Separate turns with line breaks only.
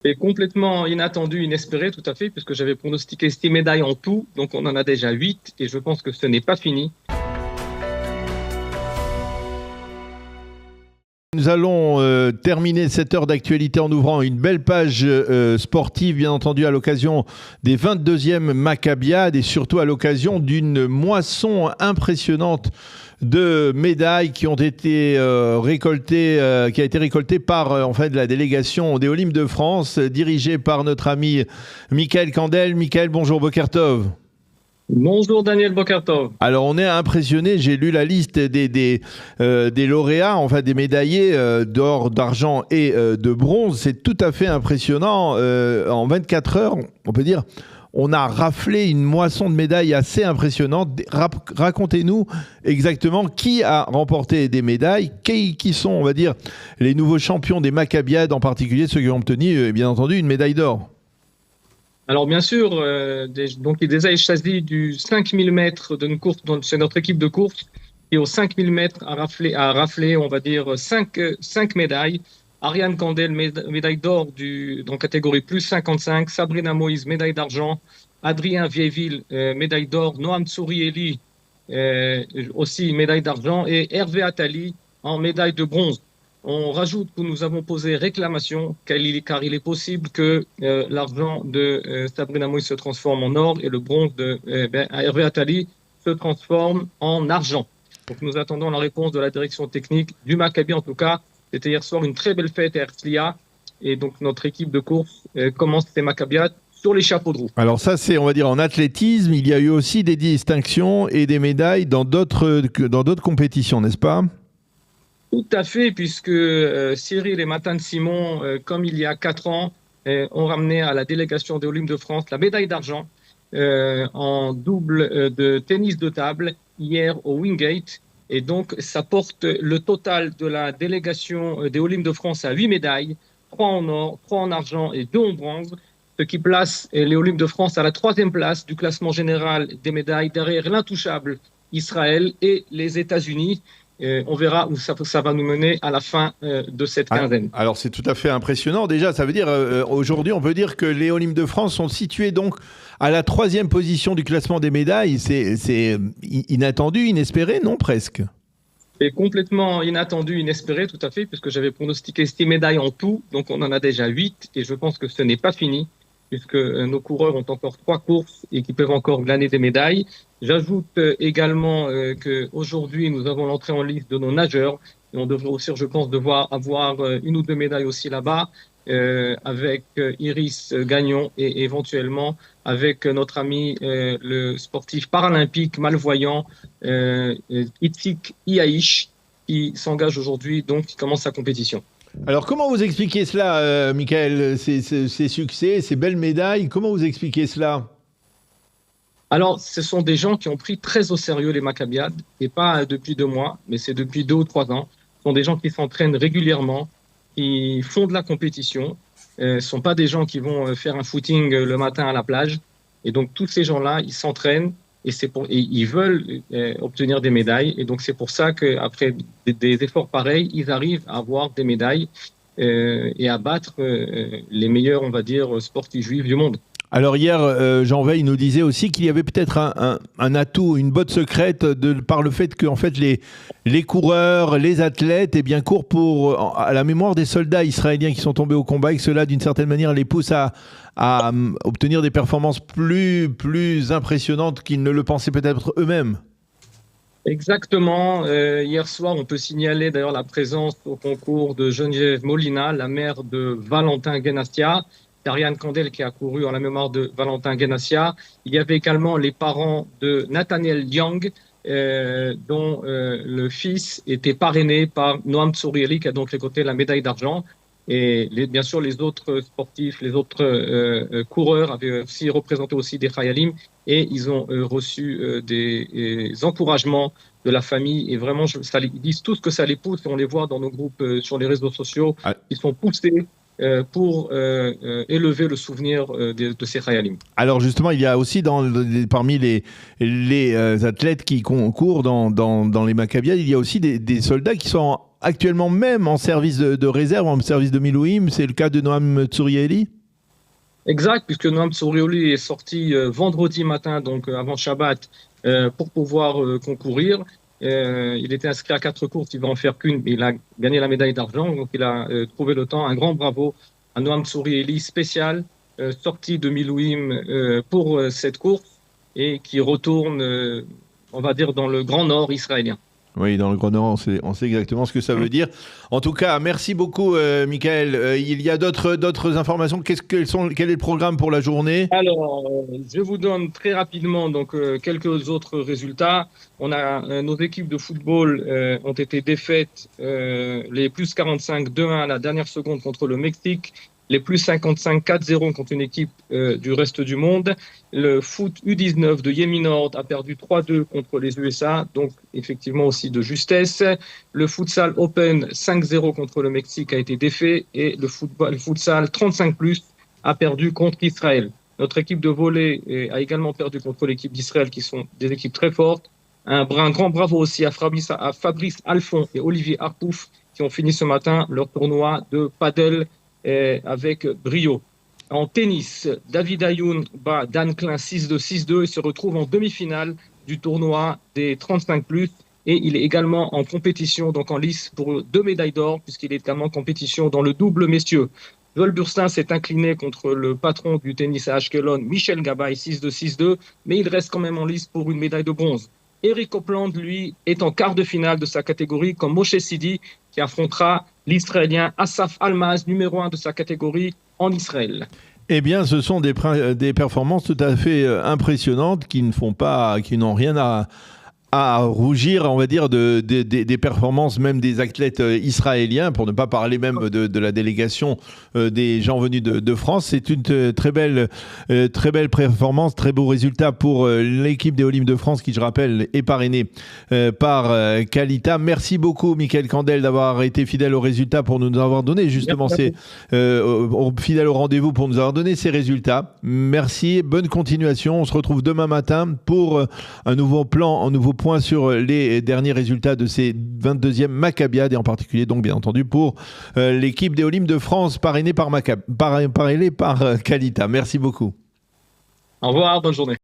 Et complètement inattendu, inespéré, tout à fait, puisque j'avais pronostiqué 6 médailles en tout, donc on en a déjà 8, et je pense que ce n'est pas fini.
Nous allons terminer cette heure d'actualité en ouvrant une belle page sportive, bien entendu, à l'occasion des 22e Maccabiades et surtout à l'occasion d'une moisson impressionnante de médailles qui ont été récoltées, qui a été récoltée par en fait la délégation des Olympiques de France, dirigée par notre ami Michael Kandel. Michael, bonjour, Boker Tov.
Bonjour Daniel Bokartov.
Alors on est impressionné, j'ai lu la liste des lauréats, enfin des médaillés d'or, d'argent et de bronze. C'est tout à fait impressionnant. En 24 heures, on peut dire, on a raflé une moisson de médailles assez impressionnante. Racontez-nous exactement qui a remporté des médailles, qui sont, on va dire, les nouveaux champions des Maccabiades, en particulier ceux qui ont obtenu, bien entendu, une médaille d'or.
Alors bien sûr, donc il déjà choisi du 5000 mètres d'une course, donc c'est notre équipe de course, et aux 5000 mètres a raflé, on va dire, 5 médailles. Ariane Kandel, médaille d'or dans catégorie plus 55, Sabrina Moïse, médaille d'argent, Adrien Vieilleville, médaille d'or, Noam Tsourieli, aussi médaille d'argent, et Hervé Attali en médaille de bronze. On rajoute que nous avons posé réclamation car il est possible que l'argent de Sabrina Moïse se transforme en or et le bronze de Hervé Attali se transforme en argent. Donc nous attendons la réponse de la direction technique du Maccabi en tout cas. C'était hier soir une très belle fête à Herzliya et donc notre équipe de course commence ses Maccabiades sur les chapeaux de roue.
Alors ça, c'est, on va dire, en athlétisme, il y a eu aussi des distinctions et des médailles dans d'autres compétitions, n'est-ce pas ?
Tout à fait, puisque Cyril et Matane Simon, comme il y a 4 ans, ont ramené à la délégation des Olympiques de France la médaille d'argent en double de tennis de table hier au Wingate. Et donc, ça porte le total de la délégation des Olympiques de France à 8 médailles, 3 en or, 3 en argent et 2 en bronze, ce qui place les Olympiques de France à la 3e place du classement général des médailles, derrière l'intouchable Israël et les États-Unis. On verra où ça va nous mener à la fin de cette quinzaine.
Alors c'est tout à fait impressionnant. Déjà, ça veut dire aujourd'hui, on peut dire que les Olympiques de France sont situés donc à la 3e position du classement des médailles. C'est inattendu, inespéré, non presque.
C'est complètement inattendu, inespéré, tout à fait, puisque j'avais pronostiqué 6 médailles en tout, donc on en a déjà 8, et je pense que ce n'est pas fini, puisque nos coureurs ont encore 3 courses et qui peuvent encore glaner des médailles. J'ajoute également qu'aujourd'hui, nous avons l'entrée en liste de nos nageurs. Et on devrait aussi, je pense, devoir avoir 1 ou 2 médailles aussi là-bas, avec Iris Gagnon et éventuellement avec notre ami le sportif paralympique malvoyant Itzik Iaïch, qui s'engage aujourd'hui, donc qui commence sa compétition.
Alors comment vous expliquez cela, Michael, ces succès, ces belles médailles, comment vous expliquez cela ?
Alors, ce sont des gens qui ont pris très au sérieux les Maccabiades, et pas depuis 2 mois, mais c'est depuis 2 ou 3 ans. Ce sont des gens qui s'entraînent régulièrement, qui font de la compétition. Ce ne sont pas des gens qui vont faire un footing le matin à la plage. Et donc, tous ces gens-là, ils s'entraînent et ils veulent obtenir des médailles. Et donc, c'est pour ça qu'après des efforts pareils, ils arrivent à avoir des médailles et à battre les meilleurs, on va dire, sportifs juifs du monde.
Alors hier, Jean Veil nous disait aussi qu'il y avait peut-être un atout, une botte secrète par le fait que en fait, les coureurs, les athlètes courent à la mémoire des soldats israéliens qui sont tombés au combat et que cela, d'une certaine manière, les pousse à obtenir des performances plus impressionnantes qu'ils ne le pensaient peut-être eux-mêmes.
Exactement. Hier soir, on peut signaler d'ailleurs la présence au concours de Geneviève Molina, la mère de Valentin Guenassia. Ariane Kandel qui a couru en la mémoire de Valentin Guenassia. Il y avait également les parents de Nathaniel Young, dont le fils était parrainé par Noam Tsourieli, qui a donc récolté la médaille d'argent. Et bien sûr, les autres sportifs, les autres coureurs avaient aussi représenté aussi des Khayalim et ils ont reçu des encouragements de la famille. Et vraiment, ils disent tous que ça les pousse et on les voit dans nos groupes sur les réseaux sociaux. Ils sont poussés pour élever le souvenir de ces Khayalim.
Alors justement, il y a aussi parmi les athlètes qui concourent dans les Maccabiades, il y a aussi des soldats qui sont actuellement même en service de réserve, en service de Milouim. C'est le cas de Noam Tsourieli?
Exact, puisque Noam Tsourieli est sorti vendredi matin, donc avant Shabbat, pour pouvoir concourir. Il était inscrit à 4 courses, il va en faire qu'une, mais il a gagné la médaille d'argent, donc il a trouvé le temps. Un grand bravo à Noam Tsourieli, spécial, sorti de Milouim pour cette course et qui retourne, on va dire, dans le Grand Nord israélien.
Oui, dans le Grand Nord, on sait exactement ce que ça veut dire. En tout cas, merci beaucoup, Michael. Il y a d'autres informations. Quel est le programme pour la journée?
Alors, je vous donne très rapidement donc quelques autres résultats. On a nos équipes de football ont été défaites, les plus 45 2-1 à la dernière seconde contre le Mexique, les plus 55 4-0 contre une équipe du reste du monde. Le foot U19 de Yemi Nord a perdu 3-2 contre les USA, donc effectivement aussi de justesse. Le futsal Open 5-0 contre le Mexique a été défait et le futsal 35+ a perdu contre Israël. Notre équipe de volley a également perdu contre l'équipe d'Israël, qui sont des équipes très fortes. Un grand bravo aussi à Fabrice Alphon et Olivier Harpouf, qui ont fini ce matin leur tournoi de paddle avec brio. En tennis, David Ayoun bat Dan Klein 6-2, 6-2 et se retrouve en demi-finale du tournoi des 35+. Et il est également en compétition, donc en lice pour 2 médailles d'or, puisqu'il est également en compétition dans le double messieurs. Joël Burstin s'est incliné contre le patron du tennis à Ashkelon, Michel Gabay, 6-2, 6-2, mais il reste quand même en lice pour une médaille de bronze. Eric Copland, lui, est en quart de finale de sa catégorie, comme Moshe Sidi, qui affrontera l'Israélien Asaf Almaz, numéro 1 de sa catégorie en Israël.
Eh bien, ce sont des performances tout à fait impressionnantes qui n'ont rien à rougir, on va dire, des performances même des athlètes israéliens, pour ne pas parler même de la délégation des gens venus de France. C'est une très belle performance, très beau résultat pour l'équipe des Olympiques de France, qui, je rappelle, est parrainée par Kalita. Merci beaucoup, Michael Kandel, d'avoir été fidèle au résultat, pour nous avoir donné justement fidèle au rendez-vous pour nous avoir donné ces résultats. Merci, bonne continuation. On se retrouve demain matin pour un nouveau point sur les derniers résultats de ces 22e Maccabiades, et en particulier donc bien entendu pour l'équipe des Olympiques de France parrainée par Kalita. Merci beaucoup.
Au revoir, bonne journée.